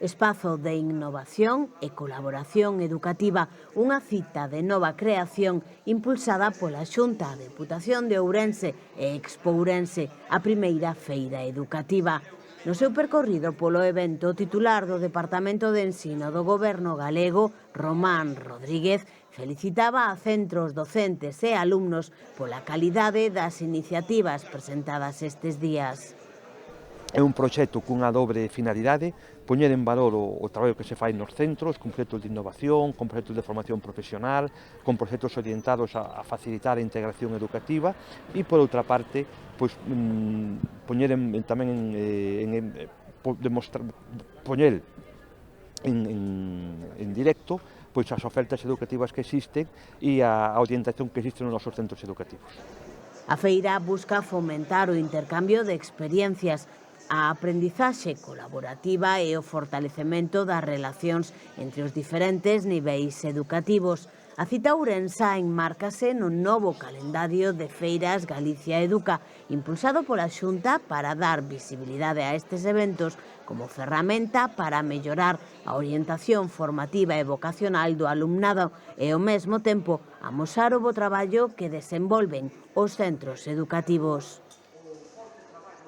Espazo de innovación e colaboración educativa, unha cita de nova creación impulsada pola Xunta, a Deputación de Ourense e Expo Ourense, a primeira feira educativa. No seu percorrido polo evento, o titular do Departamento de Ensino do Goberno galego, Román Rodríguez, felicitaba a centros docentes e alumnos pola calidade das iniciativas presentadas estes días. É un proxecto cunha dobre finalidade, poñer en valor o traballo que se fai nos centros, con proxectos de innovación, con proxectos de formación profesional, con proxectos orientados a facilitar a integración educativa e, por outra parte, pois, poñer tamén poñer en directo pois as ofertas educativas que existen e a orientación que existe nos nosos centros educativos. A feira busca fomentar o intercambio de experiencias, a aprendizaxe colaborativa e o fortalecemento das relacións entre os diferentes niveis educativos. A cita ourensa enmárcase no novo calendario de feiras Galicia Educa, impulsado pola Xunta para dar visibilidade a estes eventos como ferramenta para mellorar a orientación formativa e vocacional do alumnado e, ao mesmo tempo, amosar o bo traballo que desenvolven os centros educativos.